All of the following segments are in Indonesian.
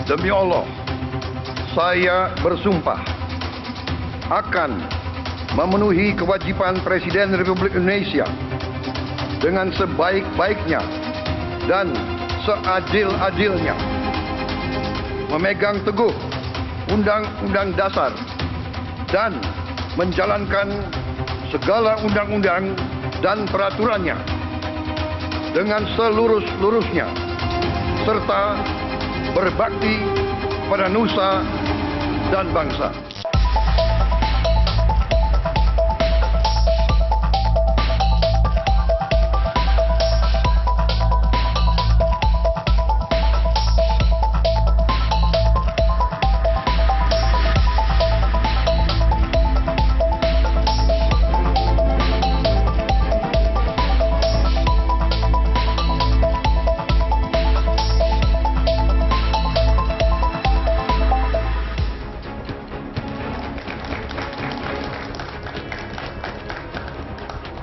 Demi Allah, saya bersumpah akan memenuhi kewajiban Presiden Republik Indonesia dengan sebaik-baiknya dan seadil-adilnya, memegang teguh Undang-Undang Dasar dan menjalankan segala undang-undang dan peraturannya dengan selurus-lurusnya, serta berbakti pada nusa dan bangsa.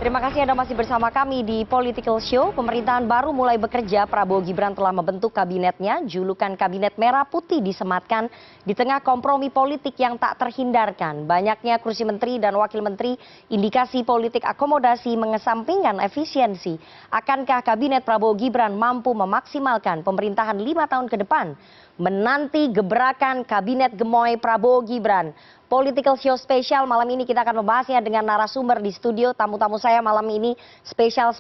Terima kasih Anda masih bersama kami di Political Show. Pemerintahan baru mulai bekerja. Prabowo Gibran telah membentuk kabinetnya. Julukan Kabinet Merah Putih disematkan di tengah kompromi politik yang tak terhindarkan. Banyaknya kursi menteri dan wakil menteri, indikasi politik akomodasi mengesampingkan efisiensi. Akankah Kabinet Prabowo Gibran mampu memaksimalkan pemerintahan 5 tahun ke depan? Menanti gebrakan Kabinet Gemoy Prabowo Gibran. Political Show spesial malam ini kita akan membahasnya dengan narasumber di studio. Tamu-tamu saya malam ini spesial.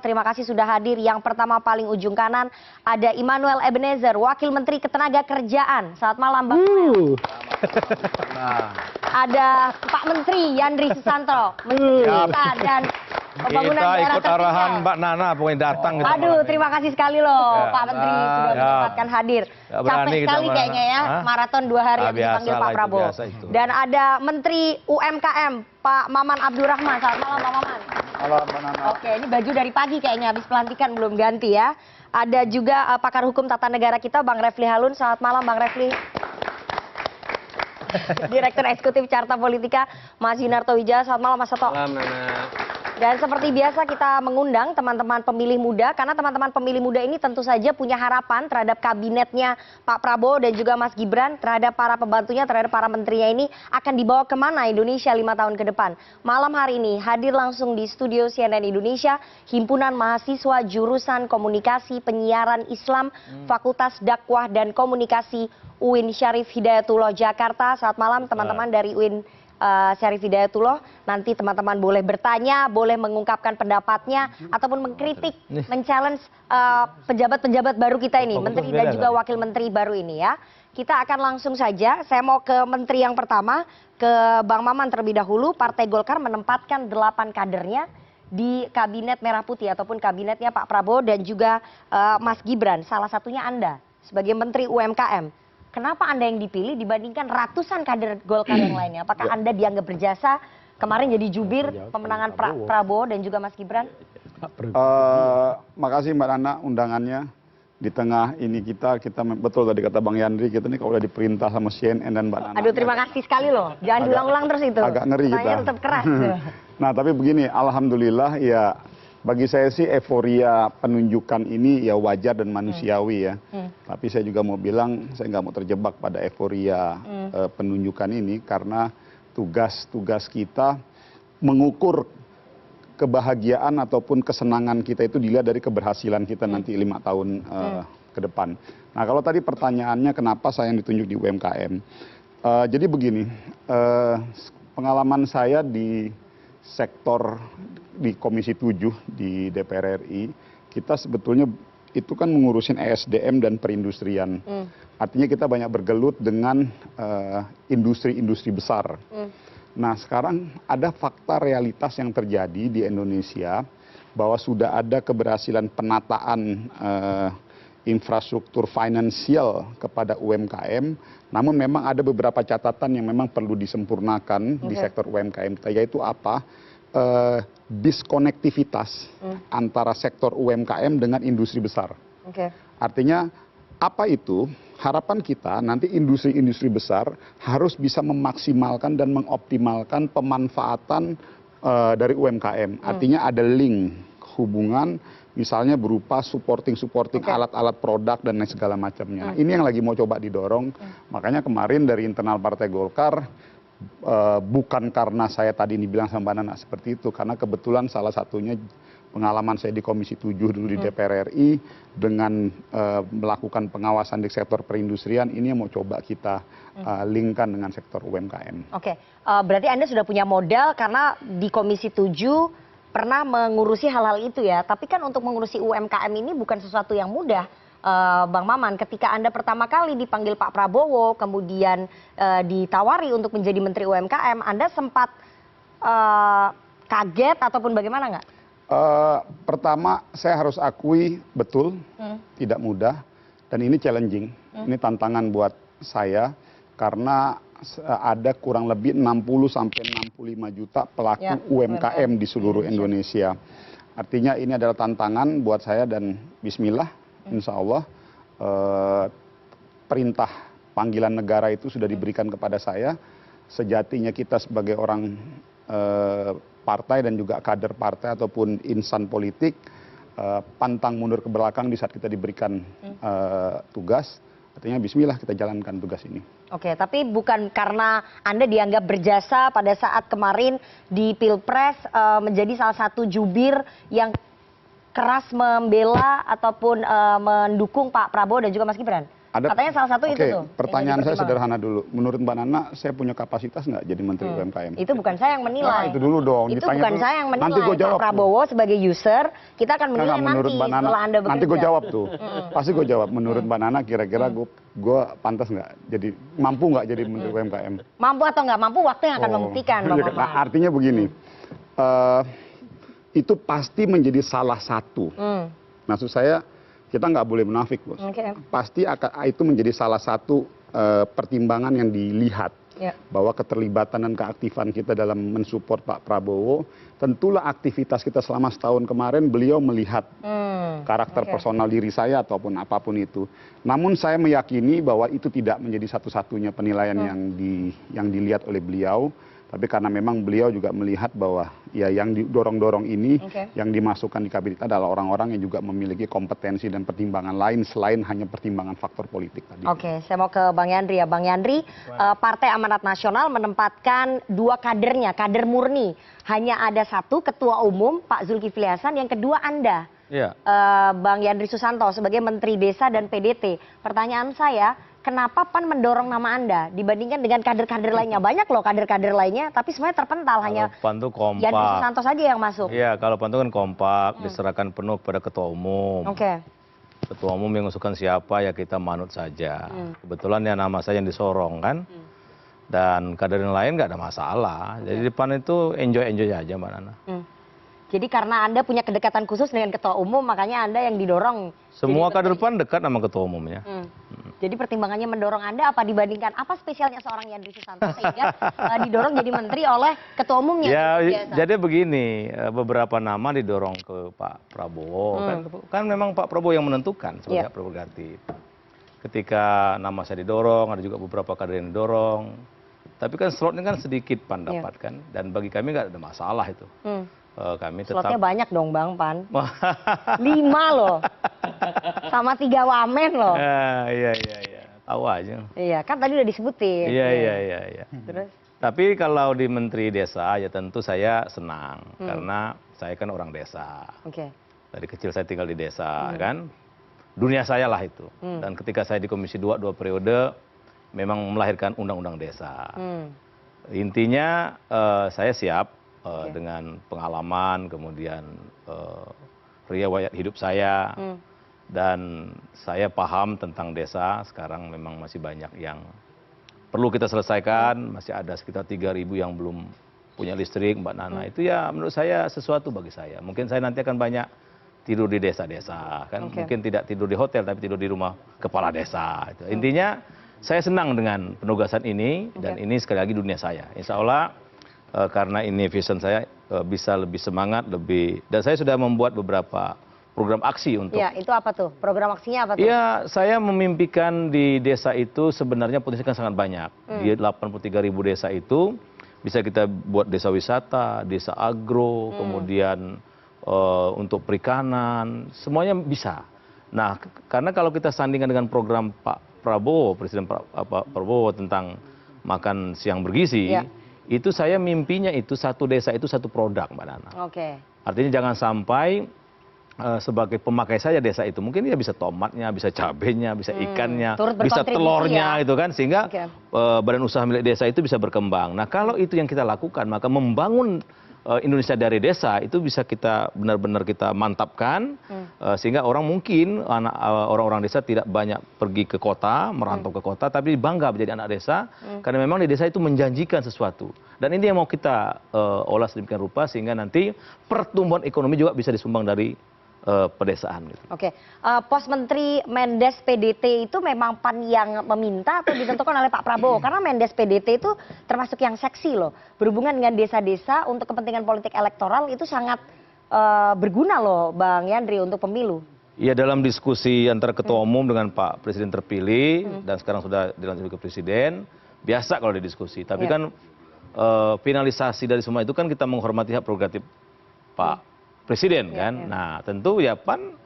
Terima kasih sudah hadir. Yang pertama paling ujung kanan ada Immanuel Ebenezer, Wakil Menteri Ketenagakerjaan. Selamat malam Bang. Ada Pak Menteri Yandri Susanto, Menteri Desa dan Pembangunan Kita Daerah ikut arahan Tertinggal. Mbak Nana pokoknya datang. Aduh, terima kasih sekali loh Ya. Pak Menteri sudah menyempatkan hadir. Ya, berani Capek kita sekali Mbak kayaknya Nana. ya, Hah? maraton 2 hari yang Biasa dipanggil lah Pak itu, Prabowo. biasa itu. Dan ada Menteri UMKM Pak Maman Abdurrahman. Selamat malam Pak Maman. Malam, Mbak Nana. Oke, ini baju dari pagi kayaknya, habis pelantikan belum ganti ya. Ada juga pakar hukum tata negara kita Bang Refli Halun. Selamat malam Bang Refli. Direktur Eksekutif Carta Politika Mas Yunarto Wijaya. Selamat malam Mas Soto. Malam Nana. Dan seperti biasa kita mengundang teman-teman pemilih muda, karena teman-teman pemilih muda ini tentu saja punya harapan terhadap kabinetnya Pak Prabowo dan juga Mas Gibran, terhadap para pembantunya, terhadap para menterinya ini akan dibawa kemana Indonesia 5 tahun ke depan. Malam hari ini hadir langsung di studio CNN Indonesia, Himpunan Mahasiswa Jurusan Komunikasi Penyiaran Islam, Fakultas Dakwah dan Komunikasi UIN Syarif Hidayatullah Jakarta. Selamat malam teman-teman dari UIN Syarif Hidayatullah. Nanti teman-teman boleh bertanya, boleh mengungkapkan pendapatnya, ataupun mengkritik, men-challenge pejabat-pejabat baru kita ini, menteri dan juga wakil menteri baru ini ya. Kita akan langsung saja, saya mau ke menteri yang pertama, ke Bang Maman terlebih dahulu. Partai Golkar menempatkan 8 kadernya di Kabinet Merah Putih ataupun kabinetnya Pak Prabowo dan juga Mas Gibran. Salah satunya Anda sebagai Menteri UMKM. Kenapa Anda yang dipilih dibandingkan ratusan kader Golkar yang lainnya? Apakah Anda dianggap berjasa kemarin jadi jubir pemenangan Prabowo dan juga Mas Gibran? Makasih Mbak Nana undangannya. Di tengah ini kita betul tadi kata Bang Yandri, kita nih kalau udah diperintah sama CNN dan Mbak Nana. Aduh, terima kasih sekali loh. Jangan diulang-ulang terus itu. Agak ngeri kita. Pertanyaannya tetap keras. Nah tapi begini, alhamdulillah ya bagi saya sih euforia penunjukan ini ya wajar dan manusiawi ya. Tapi saya juga mau bilang saya nggak mau terjebak pada euforia penunjukan ini karena tugas kita mengukur kebahagiaan ataupun kesenangan kita itu dilihat dari keberhasilan kita nanti 5 tahun ke depan. Nah kalau tadi pertanyaannya kenapa saya yang ditunjuk di UMKM. Jadi begini, pengalaman saya di sektor di Komisi 7 di DPR RI, kita sebetulnya itu kan mengurusin ESDM dan perindustrian. Artinya kita banyak bergelut dengan industri-industri besar. Nah sekarang ada fakta realitas yang terjadi di Indonesia bahwa sudah ada keberhasilan penataan infrastruktur finansial kepada UMKM, namun memang ada beberapa catatan yang memang perlu disempurnakan di sektor UMKM, yaitu apa? Diskonektivitas antara sektor UMKM dengan industri besar. Artinya apa itu? Harapan kita nanti industri-industri besar harus bisa memaksimalkan dan mengoptimalkan pemanfaatan dari UMKM. Artinya ada link hubungan, misalnya berupa supporting alat-alat produk dan lain segala macamnya. Nah, ini yang lagi mau coba didorong. Makanya kemarin dari internal Partai Golkar, bukan karena saya tadi dibilang sama Mbak Nana seperti itu, karena kebetulan salah satunya pengalaman saya di Komisi 7 dulu di DPR RI dengan melakukan pengawasan di sektor perindustrian, ini yang mau coba kita linkkan dengan sektor UMKM. Oke, berarti Anda sudah punya modal karena di Komisi 7 pernah mengurusi hal-hal itu ya. Tapi kan untuk mengurusi UMKM ini bukan sesuatu yang mudah, Bang Maman. Ketika Anda pertama kali dipanggil Pak Prabowo, kemudian ditawari untuk menjadi Menteri UMKM, Anda sempat kaget ataupun bagaimana nggak? Pertama, saya harus akui betul tidak mudah dan ini challenging. Ini tantangan buat saya karena ada kurang lebih 60 sampai 65 juta pelaku UMKM di seluruh Indonesia. Artinya ini adalah tantangan buat saya dan bismillah, insya Allah perintah panggilan negara itu sudah diberikan kepada saya. Sejatinya kita sebagai orang partai dan juga kader partai ataupun insan politik pantang mundur ke belakang di saat kita diberikan tugas. Artinya bismillah kita jalankan tugas ini. Oke, tapi bukan karena Anda dianggap berjasa pada saat kemarin di Pilpres menjadi salah satu jubir yang keras membela ataupun mendukung Pak Prabowo dan juga Mas Gibran. Katanya salah satu itu tuh. Pertanyaan saya sederhana dulu. Menurut Mbak Nana, saya punya kapasitas nggak jadi Menteri UMKM? Itu bukan saya yang menilai. Nah, itu dulu dong. Itu bukan saya yang menilai. Nanti gue jawab. Pak Prabowo sebagai user, kita akan menilai nanti setelah Anda bekerja. Nanti gue jawab tuh. Pasti gue jawab. Menurut Mbak Nana, kira-kira gue pantas nggak? Jadi mampu nggak jadi Menteri UMKM? Mampu atau nggak mampu, waktu yang akan membuktikan, Bang Maman. Nah, artinya begini. Itu pasti menjadi salah satu. Maksud saya, kita nggak boleh munafik, Bos. Pasti itu menjadi salah satu pertimbangan yang dilihat. Bahwa keterlibatan dan keaktifan kita dalam mensupport Pak Prabowo, tentulah aktivitas kita selama setahun kemarin beliau melihat karakter personal diri saya ataupun apapun itu. Namun saya meyakini bahwa itu tidak menjadi satu-satunya penilaian yang dilihat oleh beliau. Tapi karena memang beliau juga melihat bahwa ya yang didorong-dorong ini, yang dimasukkan di kabinet adalah orang-orang yang juga memiliki kompetensi dan pertimbangan lain selain hanya pertimbangan faktor politik tadi. Oke, saya mau ke Bang Yandri ya. Bang Yandri, Partai Amanat Nasional menempatkan dua kadernya, kader murni. Hanya ada satu, Ketua Umum Pak Zulkifli Hasan, yang kedua Anda, Bang Yandri Susanto sebagai Menteri Desa dan PDT. Pertanyaan saya, kenapa PAN mendorong nama Anda dibandingkan dengan kader-kader lainnya? Banyak loh kader-kader lainnya, tapi semuanya terpental. Kalau hanya PAN tuh kompak. Yandri Susanto saja yang masuk. Iya, kalau PAN itu kan kompak, diserahkan penuh kepada Ketua Umum. Ketua Umum yang mengusulkan siapa, ya kita manut saja. Kebetulan ya nama saya yang disorong kan. Dan kader yang lain nggak ada masalah. Jadi di PAN itu enjoy-enjoy aja, Mbak Nana. Jadi karena Anda punya kedekatan khusus dengan Ketua Umum, makanya Anda yang didorong. Semua kader PAN dekat sama Ketua Umumnya. Jadi pertimbangannya mendorong Anda apa dibandingkan apa spesialnya seorang Yandri Susanto sehingga didorong jadi menteri oleh Ketua Umumnya? Ya, jadi begini, beberapa nama didorong ke Pak Prabowo. Kan memang Pak Prabowo yang menentukan sebagai prerogatif. Ketika nama saya didorong, ada juga beberapa kader yang didorong. Tapi kan slotnya kan sedikit PAN dapatkan. Dan bagi kami nggak ada masalah itu. Kami tetap... Slotnya banyak dong Bang PAN. 5 loh. Sama 3 wamen loh. Iya. Tahu aja. Iya, kan tadi udah disebutin. Iya. Terus? Tapi kalau di Menteri Desa ya tentu saya senang. Karena saya kan orang desa. Dari kecil saya tinggal di desa kan. Dunia saya lah itu. Dan ketika saya di Komisi 2 periode, memang melahirkan undang-undang desa. Intinya saya siap. Dengan pengalaman, kemudian riwayat hidup saya, dan saya paham tentang desa. Sekarang memang masih banyak yang perlu kita selesaikan, masih ada sekitar 3.000 yang belum punya listrik, Mbak Nana. Itu ya menurut saya sesuatu bagi saya. Mungkin saya nanti akan banyak tidur di desa-desa, kan? Mungkin tidak tidur di hotel, tapi tidur di rumah kepala desa. Intinya saya senang dengan penugasan ini, dan ini sekali lagi dunia saya. Insya Allah karena ini vision saya bisa lebih semangat, dan saya sudah membuat beberapa program aksi untuk... Ya, itu apa tuh? Program aksinya apa tuh? Ya, saya memimpikan di desa itu sebenarnya potensi kan sangat banyak. Di 83.000 desa itu bisa kita buat desa wisata, desa agro, kemudian untuk perikanan, semuanya bisa. Nah, karena kalau kita sandingkan dengan program Pak Prabowo, Presiden Prabowo tentang makan siang bergizi, itu saya mimpinya itu satu desa itu satu produk, Mbak Nana. Artinya jangan sampai sebagai pemakai saja desa itu, mungkin dia bisa tomatnya, bisa cabenya, bisa ikannya, bisa telurnya itu kan, sehingga badan usaha milik desa itu bisa berkembang. Nah, kalau itu yang kita lakukan, maka membangun Indonesia dari desa itu bisa kita benar-benar kita mantapkan, sehingga orang mungkin orang-orang desa tidak banyak pergi ke kota, merantau ke kota, tapi bangga menjadi anak desa, karena memang di desa itu menjanjikan sesuatu. Dan ini yang mau kita olah sedemikian rupa sehingga nanti pertumbuhan ekonomi juga bisa disumbang dari pedesaan. Gitu. Pos Menteri Mendes PDT itu memang PAN yang meminta atau ditentukan oleh Pak Prabowo? Karena Mendes PDT itu termasuk yang seksi loh. Berhubungan dengan desa-desa untuk kepentingan politik elektoral itu sangat berguna loh Bang Yandri untuk pemilu. Iya, dalam diskusi antara Ketua Umum dengan Pak Presiden terpilih dan sekarang sudah dilantik ke Presiden, biasa kalau didiskusi. Tapi kan finalisasi dari semua itu kan kita menghormati hak prerogatif Pak Presiden kan. Nah, tentu ya PAN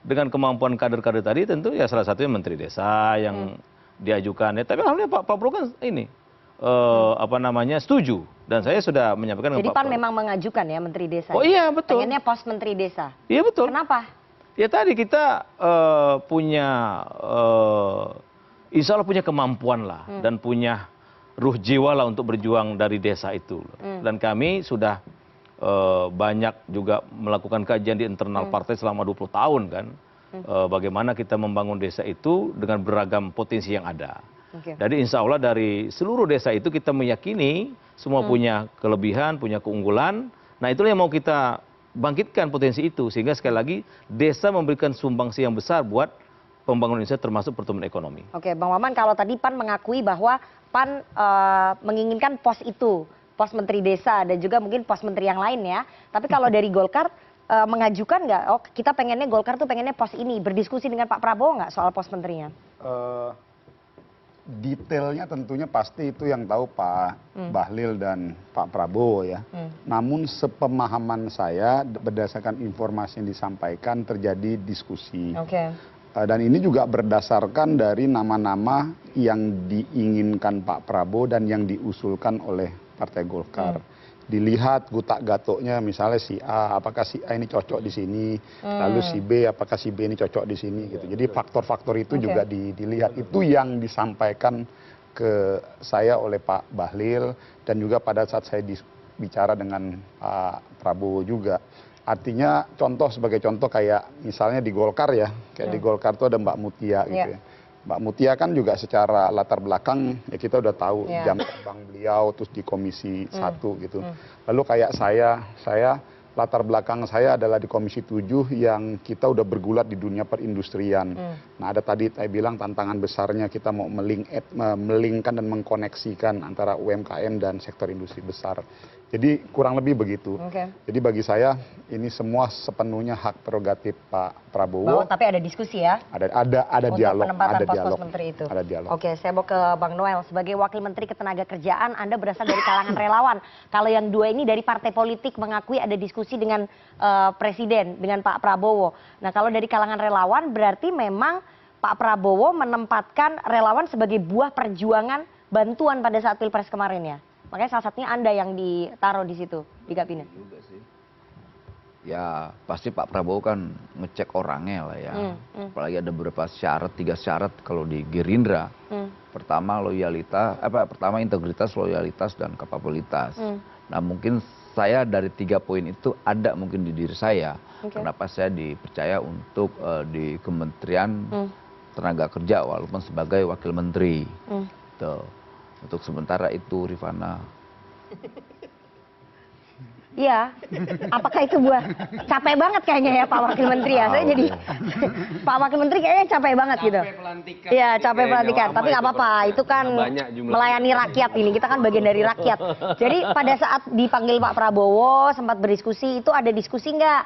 dengan kemampuan kader-kader tadi tentu ya salah satunya Menteri Desa yang diajukan. Tapi alhamdulillah Pak Prabowo kan ini setuju, dan saya sudah menyampaikan. Jadi PAN memang mengajukan ya Menteri Desa. Oh iya, betul. Pengennya pos Menteri Desa. Iya, betul. Kenapa? Ya tadi kita punya insya Allah punya kemampuan lah dan punya ruh jiwa lah untuk berjuang dari desa itu. Dan kami sudah banyak juga melakukan kajian di internal partai selama 20 tahun kan. Bagaimana kita membangun desa itu dengan beragam potensi yang ada. Jadi insya Allah dari seluruh desa itu kita meyakini semua punya kelebihan, punya keunggulan. Nah, itulah yang mau kita bangkitkan potensi itu. Sehingga sekali lagi desa memberikan sumbangsi yang besar buat pembangunan Indonesia termasuk pertumbuhan ekonomi. Bang Maman, kalau tadi PAN mengakui bahwa PAN menginginkan pos itu, pos Menteri Desa dan juga mungkin pos Menteri yang lain ya. Tapi kalau dari Golkar mengajukan nggak? Oh, kita pengennya Golkar tuh pengennya pos ini. Berdiskusi dengan Pak Prabowo nggak soal pos menterinya? Detailnya tentunya pasti itu yang tahu Pak Bahlil dan Pak Prabowo ya. Namun sepemahaman saya berdasarkan informasi yang disampaikan terjadi diskusi. Dan ini juga berdasarkan dari nama-nama yang diinginkan Pak Prabowo dan yang diusulkan oleh Partai Golkar. Dilihat gutak-gatoknya misalnya si A, apakah si A ini cocok di sini, lalu si B, apakah si B ini cocok di sini gitu. Jadi faktor-faktor itu juga dilihat. Itu yang disampaikan ke saya oleh Pak Bahlil dan juga pada saat saya bicara dengan Pak Prabowo juga. Artinya sebagai contoh kayak misalnya di Golkar ya, kayak di Golkar tuh ada Mbak Mutia gitu ya. Mbak Mutia kan juga secara latar belakang ya kita udah tahu jam terbang beliau terus di Komisi 1 gitu. Lalu kayak saya latar belakang saya adalah di Komisi 7 yang kita udah bergulat di dunia perindustrian. Nah, ada tadi saya bilang tantangan besarnya kita mau melingkan dan mengkoneksikan antara UMKM dan sektor industri besar. Jadi kurang lebih begitu. Jadi bagi saya ini semua sepenuhnya hak prerogatif Pak Prabowo. Tapi ada diskusi ya? Ada dialog. Penempatan pos-pos menteri itu. Ada dialog. Saya mau ke Bang Noel. Sebagai Wakil Menteri Ketenagakerjaan, Anda berasal dari kalangan relawan. Kalau yang dua ini dari partai politik mengakui ada diskusi dengan Presiden, dengan Pak Prabowo. Nah, kalau dari kalangan relawan berarti memang Pak Prabowo menempatkan relawan sebagai buah perjuangan bantuan pada saat Pilpres kemarin ya? Makanya salah satunya Anda yang ditaruh di situ, di kabinet. Juga sih. Ya pasti Pak Prabowo kan ngecek orangnya lah ya. Apalagi ada beberapa syarat, 3 syarat kalau di Gerindra. Pertama pertama integritas, loyalitas, dan kapabilitas. Nah mungkin saya dari 3 poin itu ada mungkin di diri saya. Kenapa saya dipercaya untuk di Kementerian Tenaga Kerja walaupun sebagai Wakil Menteri. Tuh. Untuk sementara itu, Rifana. Iya, apakah itu buah capek banget kayaknya ya Pak Wakil Menteri ya? Saya jadi Pak Wakil Menteri kayaknya capek banget gitu. Iya, capek pelantikan. Tapi nggak apa-apa, itu kan melayani rakyat ini. Kita kan bagian dari rakyat. Jadi pada saat dipanggil Pak Prabowo sempat berdiskusi, itu ada diskusi nggak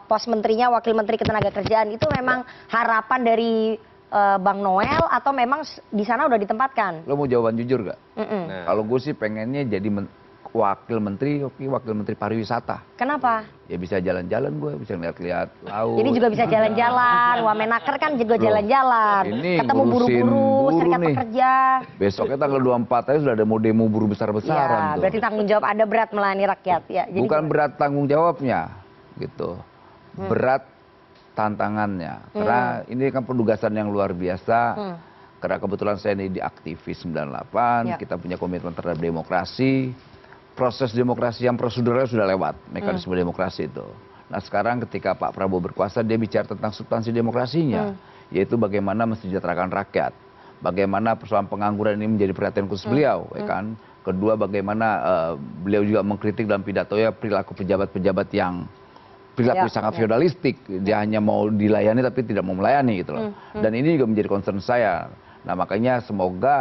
pos menterinya Wakil Menteri Ketenagakerjaan itu memang harapan dari Bang Noel atau memang di sana udah ditempatkan? Lo mau jawaban jujur gak? Kalau gue sih pengennya jadi wakil menteri pariwisata. Kenapa? Ya bisa jalan-jalan gue, bisa ngeliat-liat laut. Ini juga bisa jalan-jalan. Wamenaker kan juga jalan-jalan. Ini Ketemu ngurusin buru-buru, buruh serikat nih. pekerja. Besoknya tanggal 24 aja sudah ada mau demo buruh besar-besaran Ya, tuh. berarti tanggung jawab Anda berat melayani rakyat. Ya, jadi Bukan berat tanggung jawabnya, gitu. Berat tantangannya. Karena ini kan penugasan yang luar biasa. Karena kebetulan saya ini di aktivis 98, Ya. kita punya komitmen terhadap demokrasi. Proses demokrasi yang prosedurnya sudah lewat, mekanisme demokrasi itu. Nah sekarang ketika Pak Prabowo berkuasa, dia bicara tentang substansi demokrasinya, yaitu bagaimana mensejahterakan rakyat, bagaimana persoalan pengangguran ini menjadi perhatian khusus beliau, ya kan. Kedua, bagaimana beliau juga mengkritik dalam pidatonya perilaku pejabat-pejabat yang perilaku sangat feodalistik, dia hanya mau dilayani tapi tidak mau melayani gitu loh. Dan ini juga menjadi concern saya. Nah makanya semoga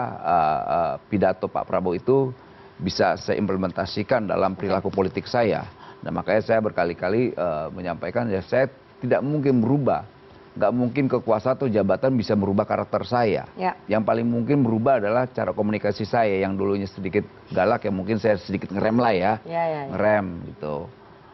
pidato Pak Prabowo itu bisa saya implementasikan dalam perilaku politik saya. Nah makanya saya berkali-kali menyampaikan ya saya tidak mungkin berubah. Nggak mungkin kekuasaan atau jabatan bisa merubah karakter saya. Ya. Yang paling mungkin berubah adalah cara komunikasi saya yang dulunya sedikit galak, yang mungkin saya sedikit ngerem lah ya. Ngerem gitu.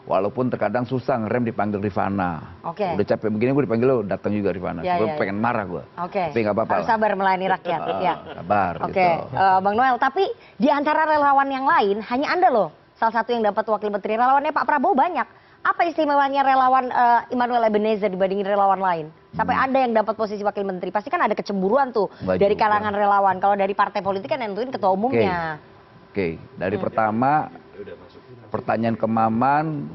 Walaupun terkadang susah ngerem dipanggil Rifana. Oke. Udah capek begini gue dipanggil lo datang juga Rifana. Gue pengen marah gue. Oke. Tapi nggak apa-apa. Harus sabar melayani rakyat. Ya. Sabar Oke, gitu. Bang Noel. Tapi di antara relawan yang lain hanya Anda loh salah satu yang dapat wakil menteri. Relawannya Pak Prabowo banyak. Apa istimewanya relawan Immanuel Ebenezer dibandingin relawan lain? Sampai Anda yang dapat posisi wakil menteri. Pasti kan ada kecemburuan tuh Nggak dari juga. kalangan relawan. Kalau dari partai politik kan nentuin ketua umumnya. Oke. Dari pertama pertanyaan ke Maman,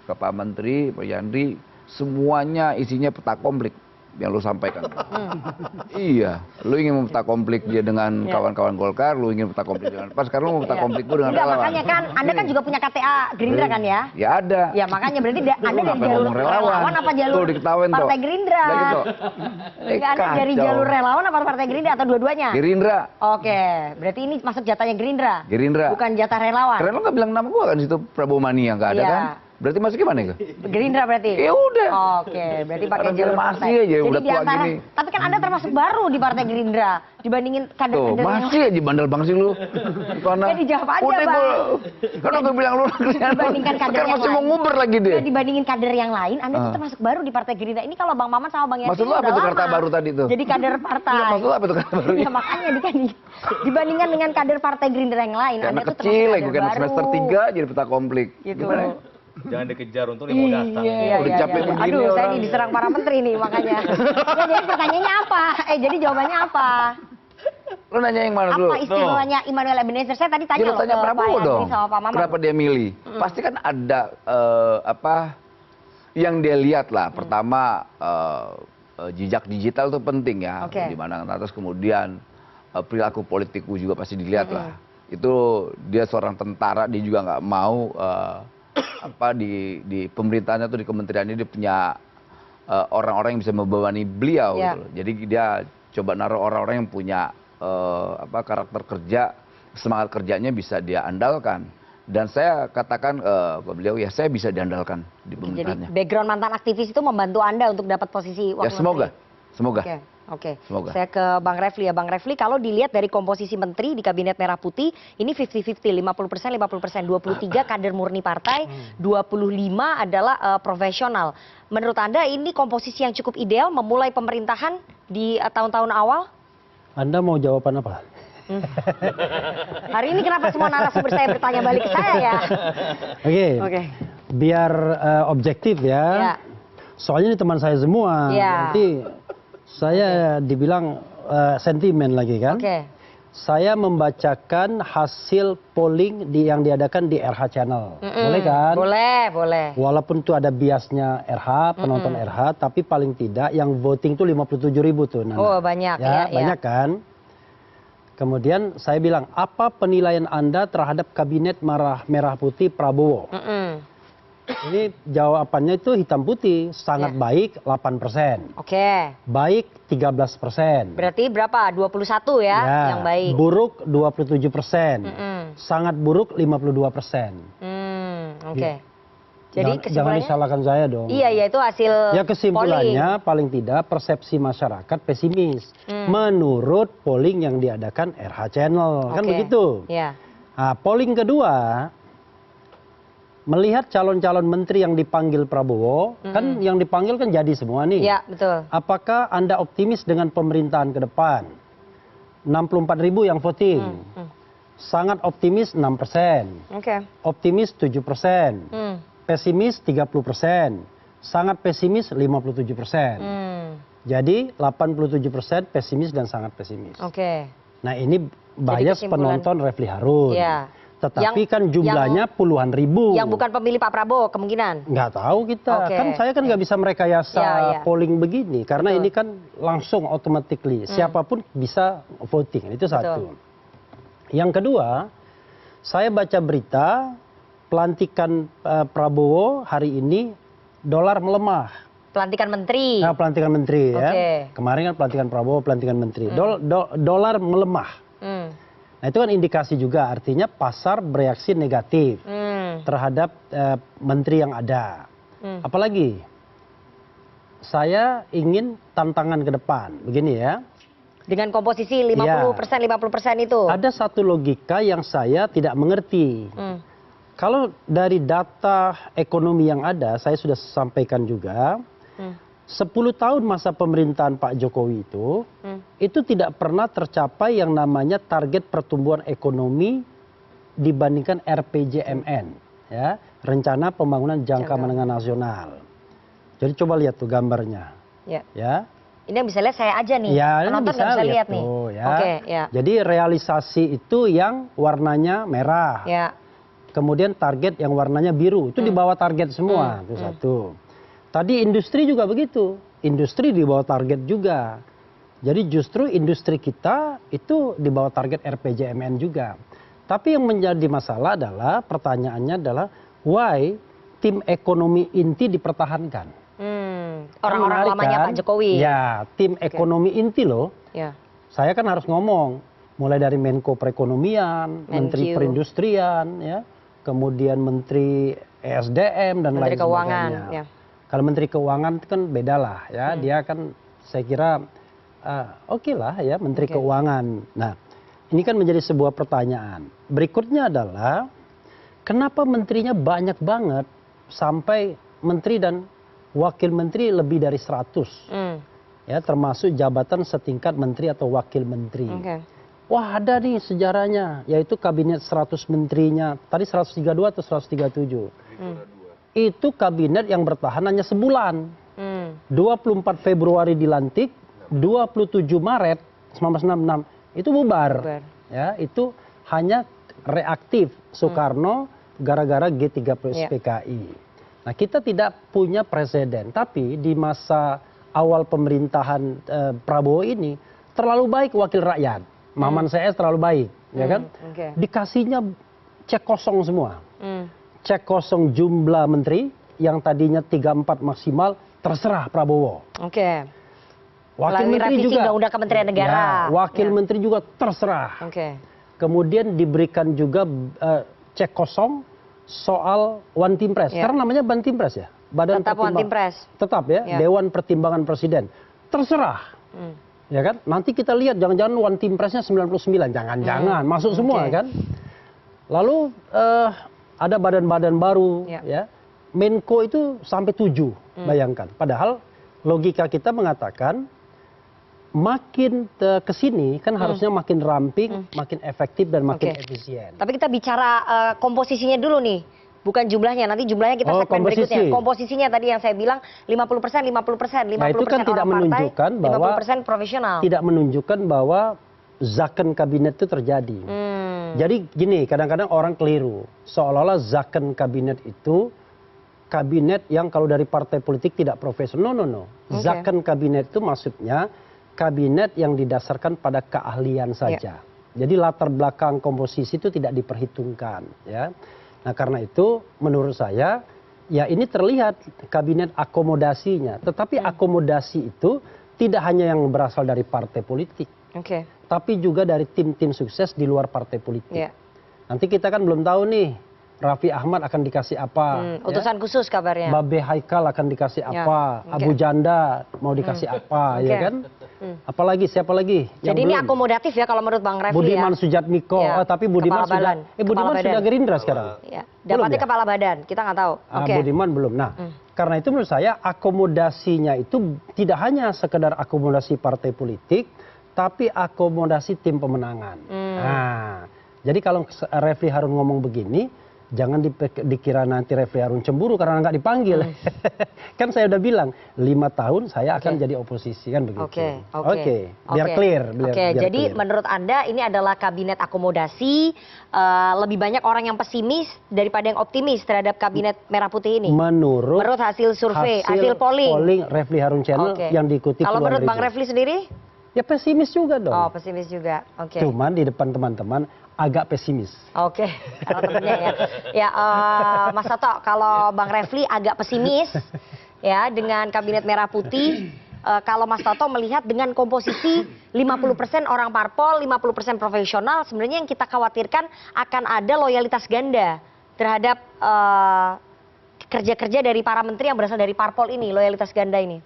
ke Pak Menteri, Pak Yandri, semuanya isinya peta konflik yang lu sampaikan. Iya, lu ingin memeta konflik dia dengan kawan-kawan Golkar, lu ingin memeta konflik dengan pas, sekarang lu memeta konflik gue dengan Enggak, relawan. makanya kan Anda kan juga punya KTA Gerindra kan ya? Ya ada. Ya makanya berarti Anda dari ngapain jalur ngomong relawan? relawan apa jalur Tuh, diketawain, Tok. partai Gerindra? Nah, gitu. Enggak, Anda dari Kacau. jalur relawan apa partai Gerindra atau dua-duanya? Gerindra. Oke, berarti ini masuk jatahnya Gerindra? Gerindra. Bukan jatah relawan? Karena lu nggak bilang nama gua kan situ Prabowo Mania nggak ada Iya. kan? Berarti masuk gimana itu? Gerindra berarti? Ya udah. Oke, berarti pakai Orang jalur masih partai. aja, Jadi udah di tua antara, gini. tapi kan Anda termasuk baru di partai Gerindra dibandingin Tuh, kader-kader yang masih aja bandel bangsi lu. Karena Ya, dijawab aja, udah Bang. Karena gue bilang lu dibandingkan kader sekarang yang masih mau lain. nguber lagi deh. Ya, dibandingin kader yang lain, Anda tuh termasuk baru di partai Gerindra. Ini kalau Bang Maman sama Bang Yassin Maksud lu apa udah tuh lama. kata baru tadi tuh? Jadi kader partai. Iya, maksud lu apa tuh kata baru? Ya makanya dibandingkan dengan kader partai Gerindra yang lain, Karena Anda tuh kecil termasuk ya, gue kader kan baru. semester 3 jadi peta konflik. Gitu. Gimana? Jangan dikejar untung dia mau datang. Iya, Udah capek begini Aduh, saya orang. ini diserang para menteri nih makanya. Ya, jadi pertanyaannya apa? Jadi jawabannya apa? Lu nanya yang mana dulu? Apa istimewanya Immanuel Ebenezer? Saya tadi tanya Dia loh tanya ke Pak Prabowo Yandri dong. sama Pak Maman. Kenapa dia milih? Pasti kan ada yang dia lihat lah. Pertama jejak digital itu penting ya. Oke. Di mana atas kemudian perilaku politikku juga pasti dilihat lah. Itu dia seorang tentara, dia juga nggak mau di pemerintahnya tuh di kementeriannya dia punya orang-orang yang bisa membebani beliau. Ya. Gitu loh. Jadi dia coba naruh orang-orang yang punya karakter kerja, semangat kerjanya bisa dia andalkan. Dan saya katakan ke beliau, ya saya bisa diandalkan di Jadi pemerintahannya. background mantan aktivis itu membantu Anda untuk dapat posisi wakil Ya semoga, menteri? semoga. Oke. Semoga. Saya ke Bang Refli ya. Bang Refli, kalau dilihat dari komposisi menteri di Kabinet Merah Putih, ini 50-50, 50%, 50%, 23 kader murni partai, 25 adalah profesional. Menurut Anda ini komposisi yang cukup ideal memulai pemerintahan di tahun-tahun awal? Anda mau jawaban apa? Hari ini kenapa semua narasumber saya bertanya balik ke saya ya? Oke. Biar objektif ya. Ya. Soalnya ini teman saya semua. Ya. Nanti saya dibilang sentimen lagi kan. Oke. Saya membacakan hasil polling yang diadakan di RH Channel. Boleh kan? Boleh. Walaupun itu ada biasnya RH, penonton RH, tapi paling tidak yang voting tuh 57.000 tuh. Nana. Oh, banyak ya. Banyak kan? Kemudian saya bilang, apa penilaian Anda terhadap kabinet merah putih Prabowo? Ini jawabannya itu hitam putih, sangat baik 8%. Oke. Baik 13%. Berarti berapa? 21 ya, yang baik. Buruk 27%. Sangat buruk 52%. Oke. Jadi Jangan kesimpulannya? disalahkan saya dong. Iya itu hasil Ya kesimpulannya polling. paling tidak persepsi masyarakat pesimis. Menurut polling yang diadakan RH Channel. Kan Oke. begitu. Iya. Nah, polling kedua melihat calon-calon menteri yang dipanggil Prabowo, kan yang dipanggil kan jadi semua nih. Ya, betul. Apakah Anda optimis dengan pemerintahan ke depan? 64.000 yang voting. Sangat optimis 6%. Oke. Optimis 7%. Pesimis 30%. Sangat pesimis 57%. Jadi 87% pesimis dan sangat pesimis. Oke. Nah ini bias kesimpulan. penonton Refli Harun. Ya. Tetapi kan jumlahnya puluhan ribu. Yang bukan pemilih Pak Prabowo kemungkinan. Nggak tahu kita. Oke. Kan saya kan nggak bisa merekayasa Ya. polling begini. Karena Betul. ini kan langsung automatically. Siapapun bisa voting. Itu satu. Yang kedua, saya baca berita pelantikan Prabowo hari ini dolar melemah. Pelantikan menteri. Nah, pelantikan menteri ya. Oke. Kemarin kan pelantikan Prabowo, pelantikan menteri. Dolar melemah. Nah itu kan indikasi juga, artinya pasar bereaksi negatif terhadap menteri yang ada. Apalagi saya ingin tantangan ke depan, begini ya. Dengan komposisi 50%, 50% itu. Ada satu logika yang saya tidak mengerti. Kalau dari data ekonomi yang ada, saya sudah sampaikan juga, 10 tahun masa pemerintahan Pak Jokowi itu tidak pernah tercapai yang namanya target pertumbuhan ekonomi dibandingkan RPJMN, ya, Rencana Pembangunan Jangka Menengah Nasional. Jadi coba lihat tuh gambarnya, ya. Ini yang bisa lihat saya aja nih. Ya, penonton nggak bisa lihat nih. tuh, ya. Oke, ya. Jadi realisasi itu yang warnanya merah. Ya. Kemudian target yang warnanya biru itu di bawah target semua, itu satu. Tadi industri juga begitu, industri di bawah target juga. Jadi justru industri kita itu di bawah target RPJMN juga. Tapi yang menjadi masalah adalah pertanyaannya adalah why tim ekonomi inti dipertahankan? Orang-orang Menarik, lamanya kan? Pak Jokowi. Ya, tim ekonomi inti loh. Ya. Saya kan harus ngomong mulai dari Menko Perekonomian, Menteri Perindustrian, ya, kemudian Menteri ESDM dan Menteri lain Keuangan. sebagainya. Ya. Kalau Menteri Keuangan itu kan beda lah, ya, dia kan saya kira oke lah ya Menteri Keuangan. Nah, ini kan menjadi sebuah pertanyaan. Berikutnya adalah kenapa menterinya banyak banget sampai menteri dan wakil menteri lebih dari 100, ya, termasuk jabatan setingkat menteri atau wakil menteri. Wah ada nih sejarahnya, yaitu kabinet 100 menterinya, tadi 132 atau 137. Itu kabinet yang bertahan hanya sebulan. 24 Februari dilantik, 27 Maret 1966 itu bubar. Ya, itu hanya reaktif Soekarno gara-gara G30 PKI. Nah kita tidak punya presiden, tapi di masa awal pemerintahan Prabowo ini terlalu baik wakil rakyat. Maman CS terlalu baik, ya kan? Dikasihnya cek kosong semua. Cek kosong jumlah menteri yang tadinya 34 maksimal terserah Prabowo. Wakil menteri juga Undang-Undang Kementerian Negara. Ya, wakil menteri juga terserah. Kemudian diberikan juga cek kosong soal One Team Press. Karena namanya One Team Press ya. Tetap One Team Press. Tetap ya, Dewan Pertimbangan Presiden. Terserah. Ya kan? Nanti kita lihat jangan-jangan One Team Press-nya 99. Jangan-jangan masuk semua kan. Lalu ada badan-badan baru ya. Menko itu sampai 7, bayangkan. Padahal logika kita mengatakan makin ke sini kan harusnya makin ramping, makin efektif dan makin efisien. Tapi kita bicara komposisinya dulu nih. Bukan jumlahnya, nanti jumlahnya kita segmen berikutnya. Komposisinya tadi yang saya bilang 50%, 50%, 50% nah, itu kan tidak menunjukkan bahwa 50% profesional. Tidak menunjukkan bahwa zaken kabinet itu terjadi. Jadi gini, kadang-kadang orang keliru. Seolah-olah zaken kabinet itu kabinet yang kalau dari partai politik tidak profesional. No. Zaken kabinet itu maksudnya kabinet yang didasarkan pada keahlian saja. Jadi latar belakang komposisi itu tidak diperhitungkan, ya. Nah karena itu menurut saya ya ini terlihat kabinet akomodasinya. Tetapi akomodasi itu tidak hanya yang berasal dari partai politik. Tapi juga dari tim-tim sukses di luar partai politik. Nanti kita kan belum tahu nih Raffi Ahmad akan dikasih apa. Utusan khusus kabarnya. Babe Haikal akan dikasih apa. Abu Janda mau dikasih apa, ya kan. Apalagi siapa lagi? Jadi ini akomodatif ya kalau menurut Bang Refli Budiman ya. Sujatmiko, Ya, tapi Budiman Kepala Badan. sudah Budiman Kepala sudah Badan. Gerindra sekarang. Ya, dapatnya ya? kepala badan, kita nggak tahu. Oke. Budiman belum. Nah, karena itu menurut saya akomodasinya itu tidak hanya sekedar akomodasi partai politik, tapi akomodasi tim pemenangan. Nah, jadi kalau Refli Harun ngomong begini, jangan dikira nanti Refli Harun cemburu karena nggak dipanggil. Kan saya udah bilang 5 tahun saya akan jadi oposisi kan begitu. Oke, biar clear. Jadi menurut Anda ini adalah kabinet akomodasi, lebih banyak orang yang pesimis daripada yang optimis terhadap kabinet merah putih ini. Menurut hasil survei, hasil polling Refli Harun Channel yang diikuti. Kalau menurut Bang Refli sendiri? Ya pesimis juga dong. Oh, pesimis juga. Oke. Cuman di depan teman-teman agak pesimis. Oke, kalau temennya ya. Ya, Mas Toto, kalau Bang Refli agak pesimis ya dengan kabinet merah putih. Kalau Mas Toto melihat dengan komposisi 50% orang parpol, 50% profesional, sebenarnya yang kita khawatirkan akan ada loyalitas ganda terhadap kerja-kerja dari para menteri yang berasal dari parpol ini, loyalitas ganda ini.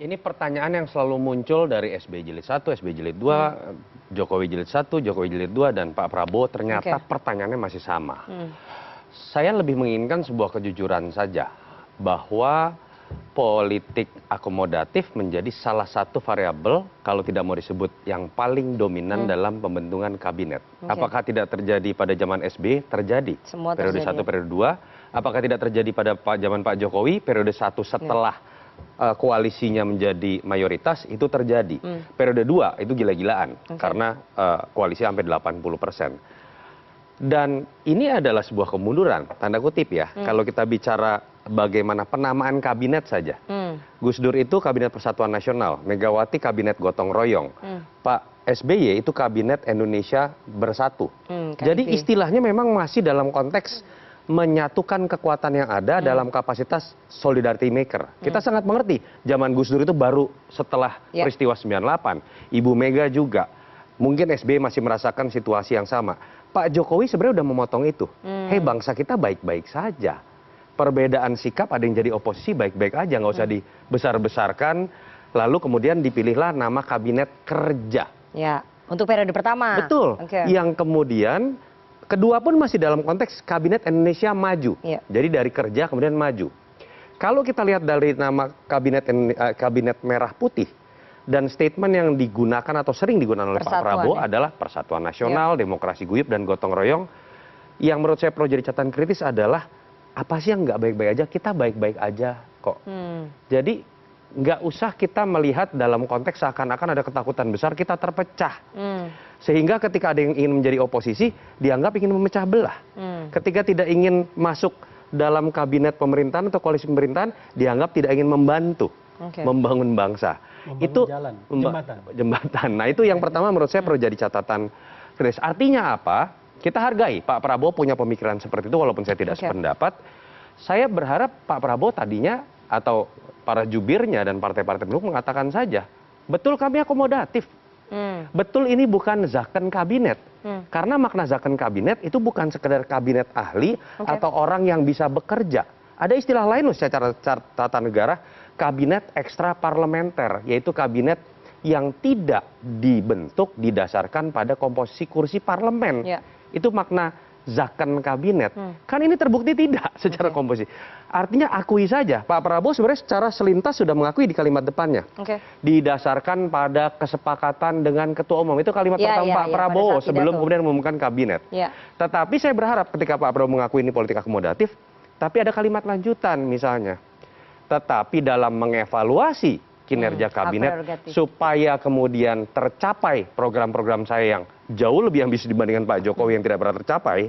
Ini pertanyaan yang selalu muncul dari SBY Jilid 1, SBY Jilid 2, Jokowi Jilid 1, Jokowi Jilid 2, dan Pak Prabowo ternyata pertanyaannya masih sama. Saya lebih menginginkan sebuah kejujuran saja, bahwa politik akomodatif menjadi salah satu variabel, kalau tidak mau disebut yang paling dominan dalam pembentukan kabinet. Apakah tidak terjadi pada zaman SBY? Terjadi. Semua periode terjadi. 1, periode 2. Apakah tidak terjadi pada zaman Pak Jokowi? Periode 1 setelah koalisinya menjadi mayoritas, itu terjadi. Periode 2 itu gila-gilaan karena koalisi sampai 80%. Dan ini adalah sebuah kemunduran, tanda kutip ya. Kalau kita bicara bagaimana penamaan kabinet saja. Gus Dur itu kabinet Persatuan Nasional, Megawati kabinet gotong royong. Pak SBY itu kabinet Indonesia Bersatu. Jadi istilahnya memang masih dalam konteks menyatukan kekuatan yang ada dalam kapasitas solidarity maker. Kita sangat mengerti, zaman Gus Dur itu baru setelah peristiwa 98. Ibu Mega juga. Mungkin SBY masih merasakan situasi yang sama. Pak Jokowi sebenarnya udah memotong itu. Hei, bangsa kita baik-baik saja. Perbedaan sikap, ada yang jadi oposisi baik-baik aja, nggak usah dibesar-besarkan. Lalu kemudian dipilihlah nama kabinet kerja. Ya, untuk periode pertama. Betul. Yang kemudian kedua pun masih dalam konteks kabinet Indonesia Maju. Jadi dari kerja kemudian maju. Kalau kita lihat dari nama kabinet merah putih dan statement yang digunakan atau sering digunakan oleh Pak Prabowo adalah Persatuan Nasional, Demokrasi Guyup, dan Gotong Royong. Yang menurut saya perlu jadi catatan kritis adalah apa sih yang nggak baik-baik aja? Kita baik-baik aja kok. Jadi nggak usah kita melihat dalam konteks seakan-akan ada ketakutan besar kita terpecah. Sehingga ketika ada yang ingin menjadi oposisi, dianggap ingin memecah belah. Ketika tidak ingin masuk dalam kabinet pemerintahan atau koalisi pemerintahan, dianggap tidak ingin membantu membangun bangsa. Itu jembatan. Nah, itu yang pertama menurut saya perlu jadi catatan kritis. Artinya apa? Kita hargai Pak Prabowo punya pemikiran seperti itu walaupun saya tidak sependapat. Saya berharap Pak Prabowo tadinya atau para jubirnya dan partai-partai pendukung mengatakan saja, betul kami akomodatif. Betul ini bukan zakon kabinet. Karena makna zakon kabinet itu bukan sekedar kabinet ahli atau orang yang bisa bekerja. Ada istilah lain loh secara tata negara, kabinet ekstra parlementer, yaitu kabinet yang tidak dibentuk didasarkan pada komposisi kursi parlemen. Itu makna zakon kabinet. Kan ini terbukti tidak secara komposisi. Artinya akui saja, Pak Prabowo sebenarnya secara selintas sudah mengakui di kalimat depannya. Didasarkan pada kesepakatan dengan ketua umum. Itu kalimat pertama Pak Prabowo sebelum kemudian mengumumkan kabinet. Tetapi saya berharap ketika Pak Prabowo mengakui ini politik akomodatif, tapi ada kalimat lanjutan misalnya. Tetapi dalam mengevaluasi kinerja kabinet supaya kemudian tercapai program-program saya yang jauh lebih ambisius dibandingkan Pak Jokowi yang tidak pernah tercapai,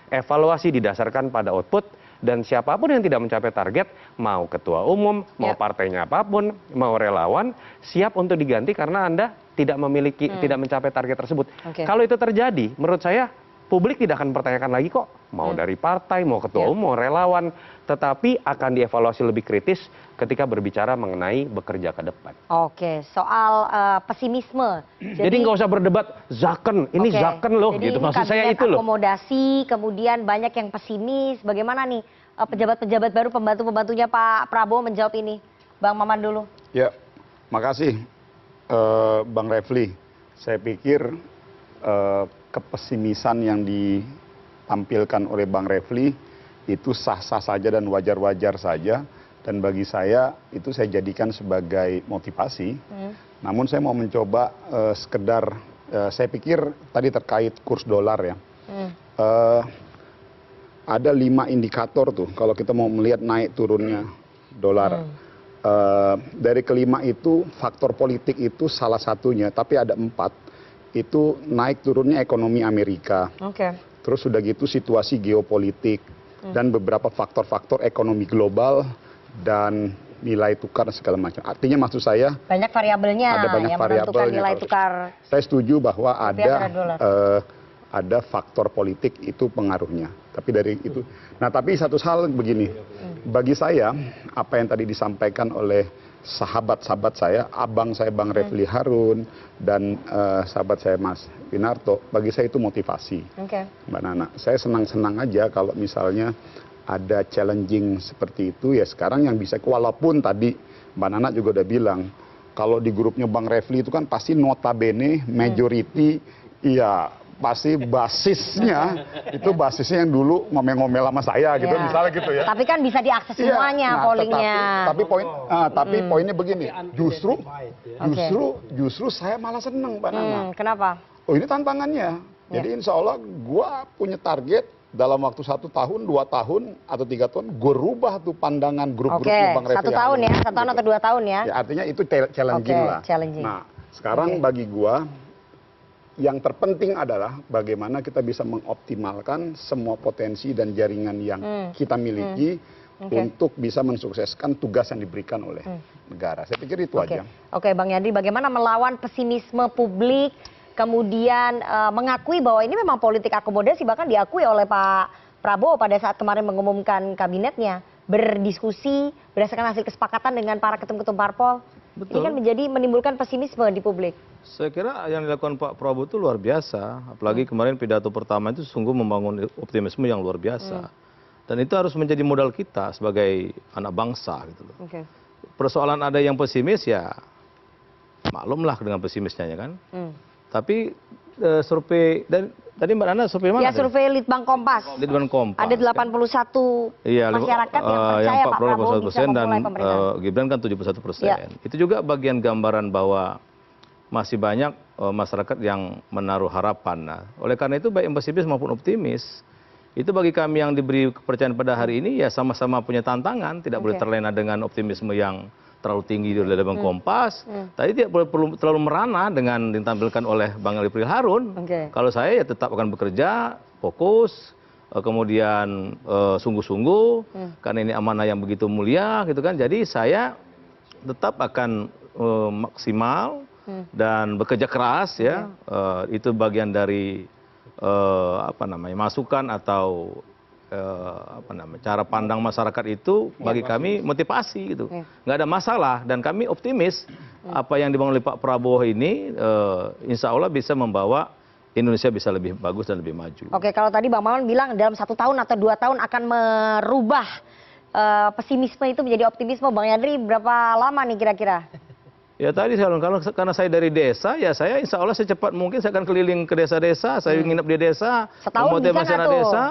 evaluasi didasarkan pada output dan siapapun yang tidak mencapai target, mau ketua umum, mau partainya apapun, mau relawan, siap untuk diganti karena Anda tidak memiliki, tidak mencapai target tersebut. Kalau itu terjadi, menurut saya publik tidak akan mempertanyakan lagi kok, mau dari partai, mau ketua umum, mau relawan, tetapi akan dievaluasi lebih kritis ketika berbicara mengenai bekerja ke depan. Oke, soal pesimisme. Jadi nggak usah berdebat zakon, ini zakon loh, jadi gitu maksud saya itu loh. Akomodasi, kemudian banyak yang pesimis. Bagaimana nih pejabat-pejabat baru, pembantu-pembantunya Pak Prabowo menjawab ini? Bang Maman dulu. Ya, makasih. Bang Refli, saya pikir kepesimisan yang ditampilkan oleh Bang Refli itu sah-sah saja dan wajar-wajar saja. Dan bagi saya itu saya jadikan sebagai motivasi. Namun saya mau mencoba sekedar, saya pikir tadi terkait kurs dolar ya. Ada 5 indikator tuh kalau kita mau melihat naik turunnya dolar. Dari kelima itu faktor politik itu salah satunya, tapi ada 4. Itu naik turunnya ekonomi Amerika. Terus sudah gitu situasi geopolitik dan beberapa faktor-faktor ekonomi global dan nilai tukar segala macam. Artinya maksud saya banyak variabelnya ada banyak yang menentukan variabelnya. nilai tukar. Saya setuju bahwa Dolar. ada faktor politik itu pengaruhnya. Tapi dari itu, nah tapi satu hal begini, bagi saya apa yang tadi disampaikan oleh sahabat-sahabat saya, abang saya Bang Refli Harun dan sahabat saya Mas Winarto, bagi saya itu motivasi. Mbak Nana, saya senang-senang aja kalau misalnya ada challenging seperti itu ya sekarang yang bisa, walaupun tadi Mbak Nana juga udah bilang kalau di grupnya Bang Refli itu kan pasti notabene majority, iya pasti basisnya itu basisnya yang dulu ngomel-ngomel sama saya gitu misalnya gitu ya. Tapi kan bisa diakses semuanya pollingnya. Tapi poinnya begini, justru saya malah seneng Mbak Nana. Kenapa? Oh ini tantangannya. Jadi insya Allah gua punya target dalam waktu 1 tahun, 2 tahun atau 3 tahun, gue rubah tuh pandangan grup-grupnya Bang Refli. 1 tahun ya, 1 tahun atau 2 tahun ya. Artinya itu challenging lah. Nah sekarang bagi gua yang terpenting adalah bagaimana kita bisa mengoptimalkan semua potensi dan jaringan yang kita miliki untuk bisa mensukseskan tugas yang diberikan oleh negara. Saya pikir itu aja. Oke, Bang Yandri, bagaimana melawan pesimisme publik, kemudian mengakui bahwa ini memang politik akomodasi, bahkan diakui oleh Pak Prabowo pada saat kemarin mengumumkan kabinetnya, berdiskusi berdasarkan hasil kesepakatan dengan para ketum-ketum parpol. Betul. Ini kan menjadi menimbulkan pesimisme di publik. Saya kira yang dilakukan Pak Prabowo itu luar biasa. Apalagi kemarin pidato pertama itu sungguh membangun optimisme yang luar biasa. Dan itu harus menjadi modal kita sebagai anak bangsa. Gitu loh. Persoalan ada yang pesimis ya maklumlah dengan pesimisnya ya kan. Tapi survei, dan tadi Mbak Nana survei mana? Ya survei Litbang Kompas. Litbang Kompas. Ada 81 masyarakat yang percaya Pak Prabowo bisa memulai pemerintahan. Dan Gibran kan 71%. Itu juga bagian gambaran bahwa masih banyak masyarakat yang menaruh harapan. Nah, oleh karena itu baik yang pesimis maupun optimis, itu bagi kami yang diberi kepercayaan pada hari ini ya sama-sama punya tantangan, tidak boleh terlena dengan optimisme yang terlalu tinggi di Litbang Kompas. Tadi tidak perlu terlalu merana dengan ditampilkan oleh Bang Refli Harun. Kalau saya ya tetap akan bekerja, fokus, kemudian sungguh-sungguh, karena ini amanah yang begitu mulia, gitu kan. Jadi saya tetap akan maksimal dan bekerja keras ya. Itu bagian dari masukan atau cara pandang masyarakat itu bagi kami motivasi gitu. Nggak ada masalah dan kami optimis apa yang dibangun oleh Pak Prabowo ini insya Allah bisa membawa Indonesia bisa lebih bagus dan lebih maju. Oke, kalau tadi Bang Maman bilang dalam 1 tahun atau 2 tahun akan merubah pesimisme itu menjadi optimisme, Bang Yandri berapa lama nih kira-kira? Ya tadi saya bilang, karena saya dari desa, ya saya insya Allah secepat mungkin saya akan keliling ke desa-desa, saya nginep di desa, memotivasi anak desa.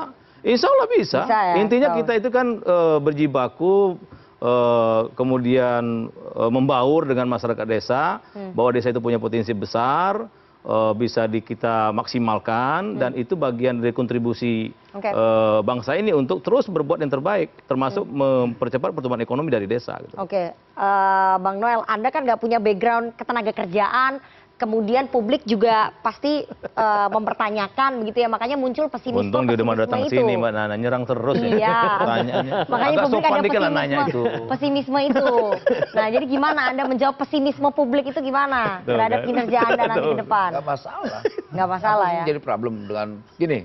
Insya Allah bisa. Ya? Intinya kita itu kan berjibaku, kemudian membaur dengan masyarakat desa, bahwa desa itu punya potensi besar, bisa kita maksimalkan, dan itu bagian dari kontribusi bangsa ini untuk terus berbuat yang terbaik, termasuk mempercepat pertumbuhan ekonomi dari desa. Gitu. Bang Noel, Anda kan nggak punya background ketenaga kerjaan, kemudian publik juga pasti mempertanyakan begitu ya, makanya muncul pesimisme. Untung dia udah mau datang sini Mbak Nana, nyerang terus pertanyaannya. Makanya publik ada pesimisme itu. Nah jadi gimana Anda menjawab pesimisme publik itu gimana terhadap kinerja Anda nanti ke depan? Gak masalah. Gak masalah ya? Jadi problem dengan gini,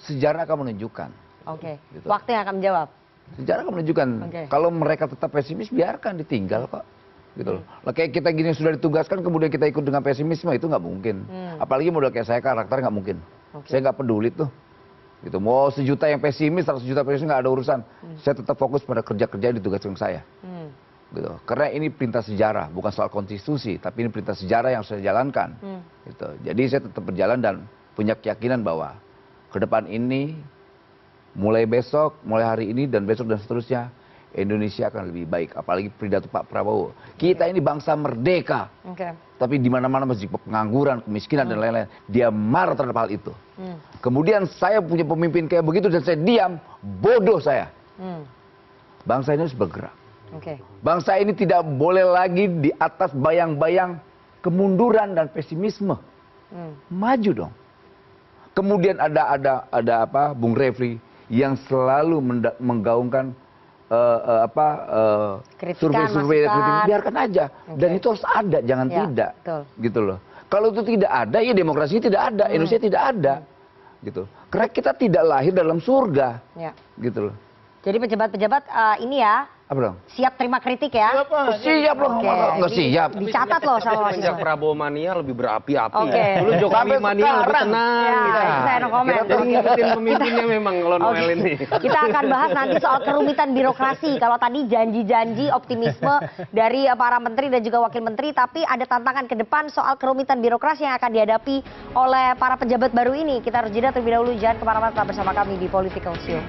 sejarah akan menunjukkan. Gitu. Waktu yang akan menjawab. Sejarah akan menunjukkan, kalau mereka tetap pesimis biarkan, ditinggal kok. Gitu loh. Kayak kita gini sudah ditugaskan kemudian kita ikut dengan pesimisme itu nggak mungkin. Apalagi model kayak saya karakter nggak mungkin. Saya nggak peduli tuh. Gitu. Mau 1 juta yang pesimis, 100 juta pesimis nggak ada urusan. Saya tetap fokus pada kerja-kerja yang ditugaskan saya. Gitu. Karena ini perintah sejarah, bukan soal konstitusi, tapi ini perintah sejarah yang saya jalankan. Gitu. Jadi saya tetap berjalan dan punya keyakinan bahwa ke depan ini, mulai besok, mulai hari ini dan besok dan seterusnya, Indonesia akan lebih baik. Apalagi pidato Pak Prabowo. Kita ini bangsa merdeka. Tapi di mana-mana masih pengangguran, kemiskinan dan lain-lain. Dia marah terhadap hal itu. Kemudian saya punya pemimpin kayak begitu dan saya diam, bodoh saya. Bangsa ini harus bergerak. Bangsa ini tidak boleh lagi di atas bayang-bayang kemunduran dan pesimisme. Maju dong. Kemudian ada apa Bung Refli yang selalu menggaungkan survei, biarkan aja. Dan itu harus ada, jangan tidak. Gitu loh. Kalau itu tidak ada, ya demokrasi tidak ada, Indonesia tidak ada. Gitu. Karena kita tidak lahir dalam surga. Gitu loh. Jadi pejabat-pejabat ini ya, apa dong? siap terima kritik ya? Siap loh, nggak siap. Dicatat loh sama Sejak Prabowo mania lebih berapi-api. Oke. Dulu Jokowi mania lebih tenang. Ya, saya no comment. Jadi ngikutin pemimpinnya memang kalau Noel ini. Kita akan bahas nanti soal kerumitan birokrasi. Kalau tadi janji-janji optimisme dari para menteri dan juga wakil menteri, tapi ada tantangan ke depan soal kerumitan birokrasi yang akan dihadapi oleh para pejabat baru ini. Kita harus jeda terlebih dahulu, jangan kemana-mana, tetap bersama kami di Political Show.